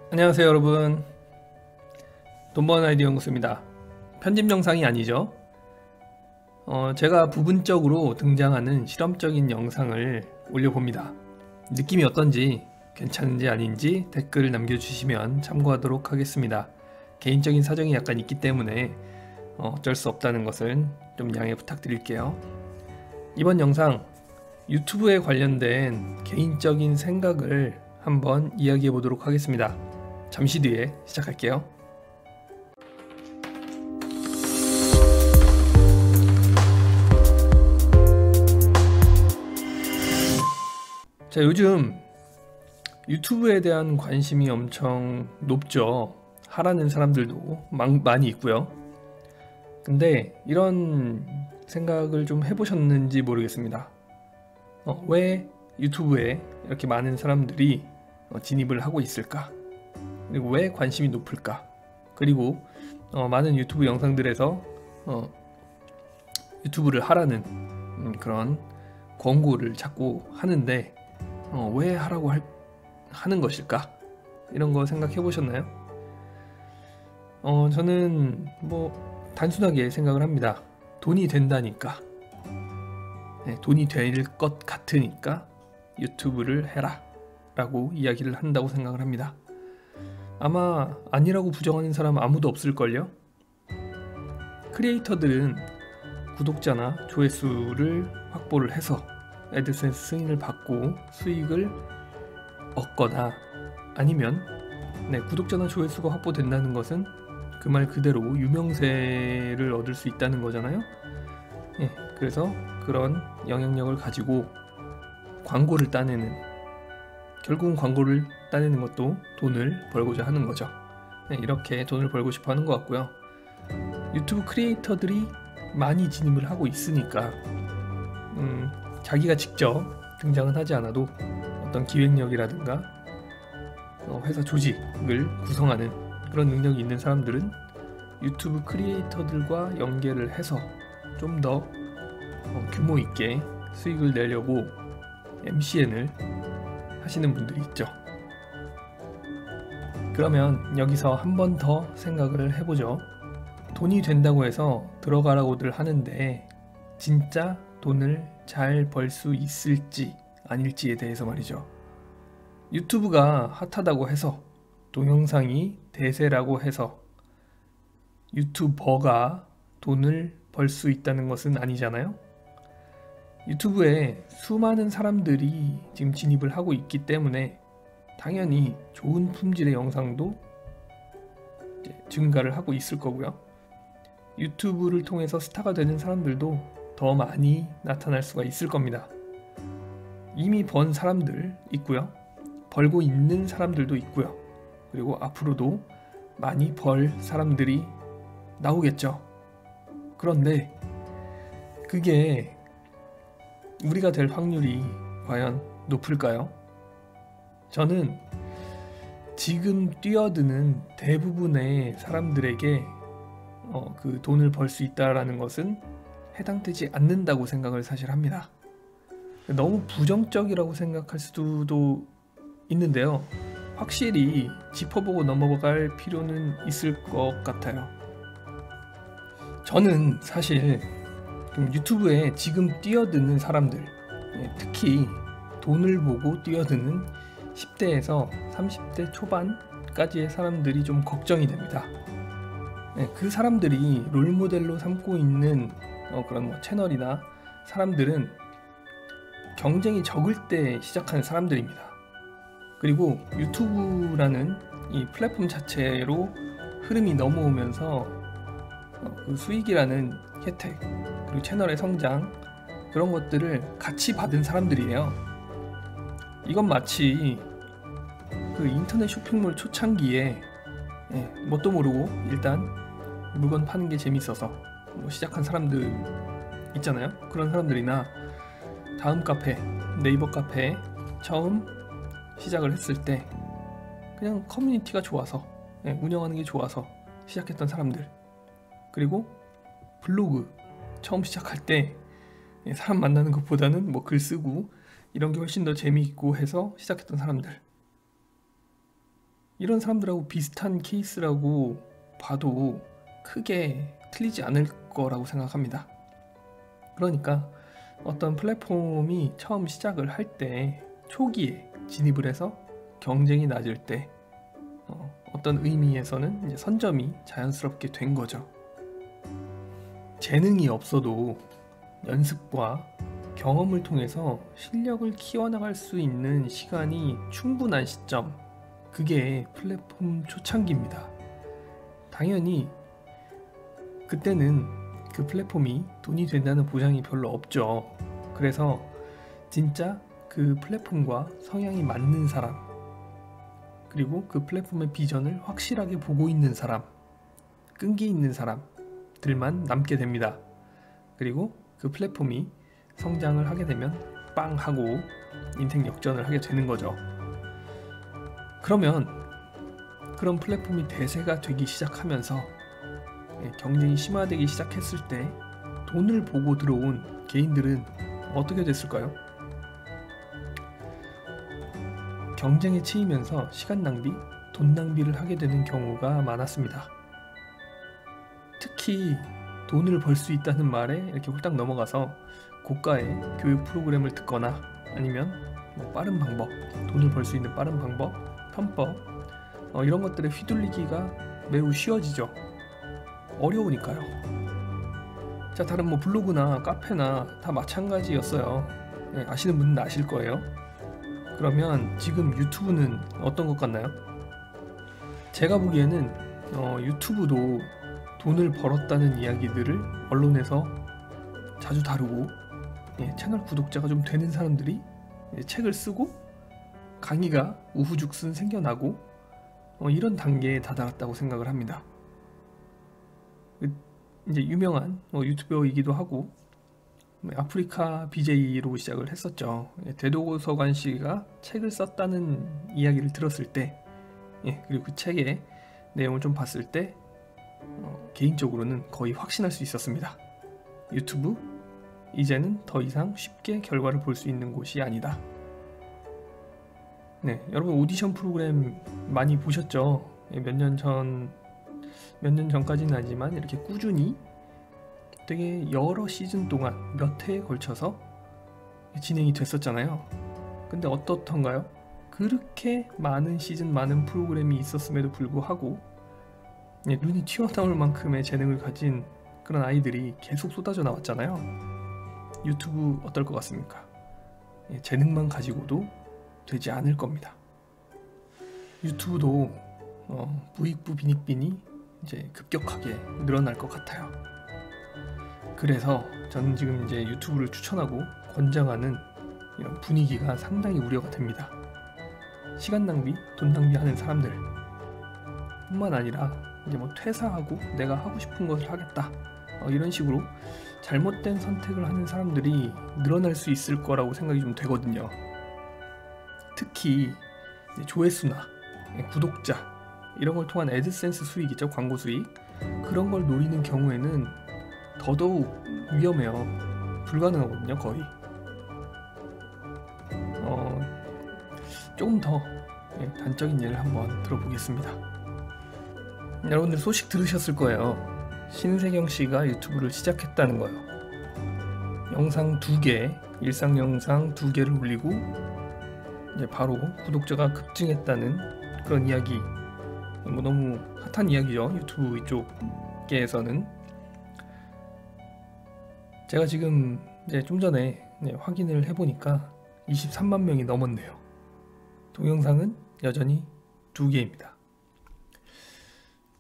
안녕하세요 여러분, 돈 버는 아이디어 연구소입니다. 편집 영상이 아니죠. 제가 부분적으로 등장하는 실험적인 영상을 올려봅니다. 느낌이 어떤지, 괜찮은지 아닌지 댓글을 남겨주시면 참고하도록 하겠습니다. 개인적인 사정이 약간 있기 때문에 어쩔 수 없다는 것은 좀 양해 부탁드릴게요. 이번 영상 유튜브에 관련된 개인적인 생각을 한번 이야기해 보도록 하겠습니다. 잠시 뒤에 시작할게요. 자, 요즘 유튜브에 대한 관심이 엄청 높죠. 하라는 사람들도 많이 있고요. 근데 이런 생각을 좀 해보셨는지 모르겠습니다. 왜 유튜브에 이렇게 많은 사람들이 진입을 하고 있을까? 그리고 왜 관심이 높을까? 그리고 많은 유튜브 영상들에서 유튜브를 하라는 그런 권고를 자꾸 하는데 왜 하라고 하는 것일까? 이런 거 생각해 보셨나요? 저는 뭐 단순하게 생각을 합니다. 돈이 된다니까, 돈이 될 것 같으니까 유튜브를 해라 라고 이야기를 한다고 생각을 합니다. 아마 아니라고 부정하는 사람 아무도 없을걸요? 크리에이터들은 구독자나 조회수를 확보를 해서 애드센스 승인을 받고 수익을 얻거나, 아니면 구독자나 조회수가 확보된다는 것은 그 말 그대로 유명세를 얻을 수 있다는 거잖아요. 그래서 그런 영향력을 가지고 광고를 따내는, 결국은 광고를 따내는 것도 돈을 벌고자 하는 거죠. 이렇게 돈을 벌고 싶어 하는 것 같고요. 유튜브 크리에이터들이 많이 진입을 하고 있으니까 자기가 직접 등장은 하지 않아도 어떤 기획력이라든가 회사 조직을 구성하는 그런 능력이 있는 사람들은 유튜브 크리에이터들과 연계를 해서 좀 더 규모 있게 수익을 내려고 MCN을 하시는 분들이 있죠. 그러면 여기서 한 번 더 생각을 해보죠. 돈이 된다고 해서 들어가라고들 하는데 진짜 돈을 잘 벌 수 있을지 아닐지에 대해서 말이죠. 유튜브가 핫하다고 해서, 동영상이 대세라고 해서 유튜버가 돈을 벌 수 있다는 것은 아니잖아요. 유튜브에 수많은 사람들이 지금 진입을 하고 있기 때문에 당연히 좋은 품질의 영상도 증가를 하고 있을 거고요. 유튜브를 통해서 스타가 되는 사람들도 더 많이 나타날 수가 있을 겁니다. 이미 번 사람들 있고요. 벌고 있는 사람들도 있고요. 그리고 앞으로도 많이 벌 사람들이 나오겠죠. 그런데 그게 우리가 될 확률이 과연 높을까요? 저는 지금 뛰어드는 대부분의 사람들에게 그 돈을 벌 수 있다라는 것은 해당되지 않는다고 생각을 사실 합니다. 너무 부정적이라고 생각할 수도 있는데요. 확실히 짚어보고 넘어갈 필요는 있을 것 같아요. 저는 사실 좀 유튜브에 지금 뛰어드는 사람들, 특히 돈을 보고 뛰어드는 10대에서 30대 초반까지의 사람들이 좀 걱정이 됩니다. 그 사람들이 롤모델로 삼고 있는 그런 채널이나 사람들은 경쟁이 적을 때 시작한 사람들입니다. 그리고 유튜브라는 이 플랫폼 자체로 흐름이 넘어오면서 그 수익이라는 혜택, 그리고 채널의 성장, 그런 것들을 같이 받은 사람들이에요. 이건 마치 그 인터넷 쇼핑몰 초창기에 뭣도 모르고 일단 물건 파는 게 재밌어서 시작한 사람들 있잖아요. 그런 사람들이나 다음 카페, 네이버 카페 처음 시작을 했을 때 그냥 커뮤니티가 좋아서, 운영하는 게 좋아서 시작했던 사람들, 그리고 블로그 처음 시작할 때 사람 만나는 것보다는 뭐 글 쓰고 이런 게 훨씬 더 재미있고 해서 시작했던 사람들, 이런 사람들하고 비슷한 케이스라고 봐도 크게 틀리지 않을 거라고 생각합니다. 그러니까 어떤 플랫폼이 처음 시작을 할 때 초기에 진입을 해서 경쟁이 낮을 때 어떤 의미에서는 이제 선점이 자연스럽게 된 거죠. 재능이 없어도 연습과 경험을 통해서 실력을 키워나갈 수 있는 시간이 충분한 시점, 그게 플랫폼 초창기입니다. 당연히 그때는 그 플랫폼이 돈이 된다는 보장이 별로 없죠. 그래서 진짜 그 플랫폼과 성향이 맞는 사람, 그리고 그 플랫폼의 비전을 확실하게 보고 있는 사람, 끈기 있는 사람들만 남게 됩니다. 그리고 그 플랫폼이 성장을 하게 되면 빵 하고 인생 역전을 하게 되는 거죠. 그러면 그런 플랫폼이 대세가 되기 시작하면서 경쟁이 심화되기 시작했을 때 돈을 보고 들어온 개인들은 어떻게 됐을까요? 경쟁에 치이면서 시간 낭비, 돈 낭비를 하게 되는 경우가 많았습니다. 특히 돈을 벌 수 있다는 말에 이렇게 홀딱 넘어가서 고가의 교육 프로그램을 듣거나 아니면 빠른 방법, 돈을 벌 수 있는 빠른 방법, 편법 이런 것들에 휘둘리기가 매우 쉬워지죠. 어려우니까요. 자, 다른 블로그나 카페나 다 마찬가지였어요. 아시는 분은 아실 거예요. 그러면 지금 유튜브는 어떤 것 같나요? 제가 보기에는 유튜브도 돈을 벌었다는 이야기들을 언론에서 자주 다루고 채널 구독자가 좀 되는 사람들이 책을 쓰고 강의가 우후죽순 생겨나고 이런 단계에 다다랐다고 생각을 합니다. 이제 유명한 유튜버이기도 하고 아프리카 BJ로 시작을 했었죠. 대도서관 씨가 책을 썼다는 이야기를 들었을 때 그리고 그 책의 내용을 좀 봤을 때 개인적으로는 거의 확신할 수 있었습니다. 유튜브 이제는 더 이상 쉽게 결과를 볼 수 있는 곳이 아니다. 네, 여러분 오디션 프로그램 많이 보셨죠? 몇 년 전까지는 아니지만 이렇게 꾸준히 되게 여러 시즌 동안 몇 회에 걸쳐서 진행이 됐었잖아요. 근데 어떻던가요? 그렇게 많은 시즌, 많은 프로그램이 있었음에도 불구하고 눈이 튀어나올 만큼의 재능을 가진 그런 아이들이 계속 쏟아져 나왔잖아요. 유튜브 어떨 것 같습니까? 재능만 가지고도 되지 않을 겁니다. 유튜브도 부익부 빈익빈이 이제 급격하게 늘어날 것 같아요. 그래서 저는 지금 이제 유튜브를 추천하고 권장하는 이런 분위기가 상당히 우려가 됩니다. 시간 낭비, 돈 낭비하는 사람들 뿐만 아니라 이제 퇴사하고 내가 하고 싶은 것을 하겠다 이런 식으로 잘못된 선택을 하는 사람들이 늘어날 수 있을 거라고 생각이 좀 되거든요. 특히 조회수나 구독자 이런 걸 통한 애드센스 수익 있죠, 광고 수익, 그런 걸 노리는 경우에는 더더욱 위험해요. 불가능하거든요, 거의. 조금 더 단적인 예를 한번 들어보겠습니다. 여러분들 소식 들으셨을 거예요. 신세경 씨가 유튜브를 시작했다는 거예요. 영상 2개, 일상 영상 2개를 올리고 이제 바로 구독자가 급증했다는 그런 이야기. 너무 핫한 이야기죠, 유튜브 이쪽에서는. 제가 지금 이제 좀 전에 확인을 해보니까 23만 명이 넘었네요. 동영상은 여전히 2개입니다.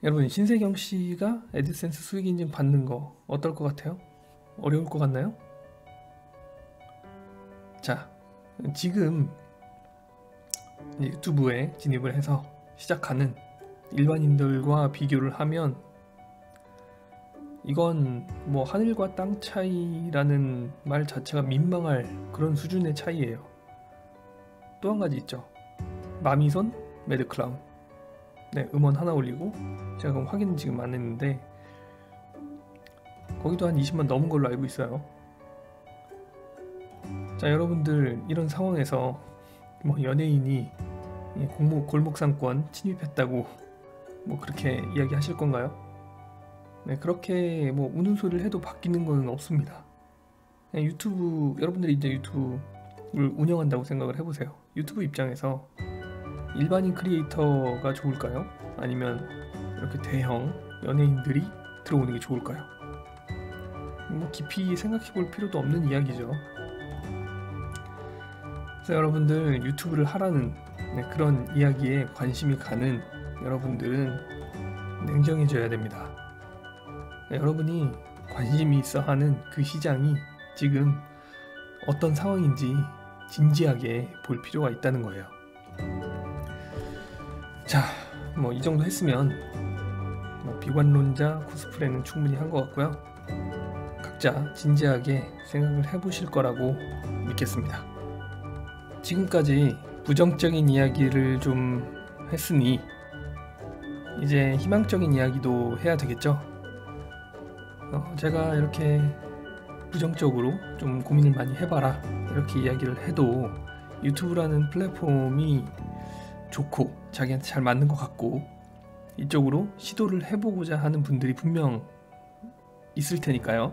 여러분, 신세경 씨가 애드센스 수익 인증 받는 거 어떨 것 같아요? 어려울 것 같나요? 자, 지금 유튜브에 진입을 해서 시작하는 일반인들과 비교를 하면 이건 하늘과 땅 차이라는 말 자체가 민망할 그런 수준의 차이예요. 또 한 가지 있죠. 마미손, 매드클라운. 음원 하나 올리고 제가 그럼 확인 지금 안 했는데 거기도 한 20만 넘은 걸로 알고 있어요. 자, 여러분들 이런 상황에서 연예인이 골목상권 침입했다고 뭐 그렇게 이야기하실 건가요? 네, 그렇게 뭐 우는 소리를 해도 바뀌는 건 없습니다. 유튜브, 여러분들이 이제 유튜브를 운영한다고 생각을 해보세요. 유튜브 입장에서 일반인 크리에이터가 좋을까요? 아니면 이렇게 대형 연예인들이 들어오는 게 좋을까요? 뭐 깊이 생각해 볼 필요도 없는 이야기죠. 그래서 여러분들 유튜브를 하라는 그런 이야기에 관심이 가는 여러분들은 냉정해져야 됩니다. 여러분이 관심이 있어 하는 그 시장이 지금 어떤 상황인지 진지하게 볼 필요가 있다는 거예요. 자, 뭐 이 정도 했으면 뭐 비관론자 코스프레는 충분히 한 것 같고요. 각자 진지하게 생각을 해보실 거라고 믿겠습니다. 지금까지 부정적인 이야기를 좀 했으니 이제 희망적인 이야기도 해야 되겠죠. 제가 이렇게 부정적으로 좀 고민을 많이 해봐라 이렇게 이야기를 해도 유튜브라는 플랫폼이 좋고 자기한테 잘 맞는 것 같고 이쪽으로 시도를 해보고자 하는 분들이 분명 있을 테니까요.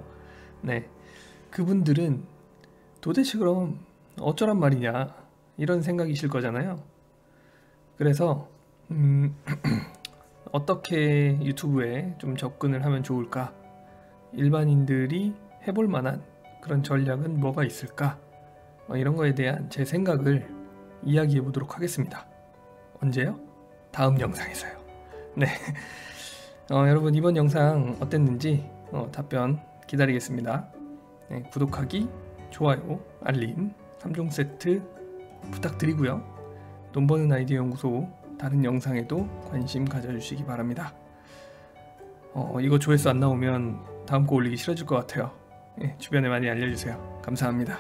네, 그분들은 도대체 그럼 어쩌란 말이냐 이런 생각이실 거잖아요. 그래서 어떻게 유튜브에 좀 접근을 하면 좋을까, 일반인들이 해볼 만한 그런 전략은 뭐가 있을까, 이런 거에 대한 제 생각을 이야기해 보도록 하겠습니다. 언제요? 다음 영상에서요. 네, 여러분 이번 영상 어땠는지 답변 기다리겠습니다. 네, 구독하기, 좋아요, 알림 3종 세트 부탁드리고요. 돈 버는 아이디어 연구소 다른 영상에도 관심 가져주시기 바랍니다. 이거 조회수 안 나오면 다음 거 올리기 싫어질 것 같아요. 네, 주변에 많이 알려주세요. 감사합니다.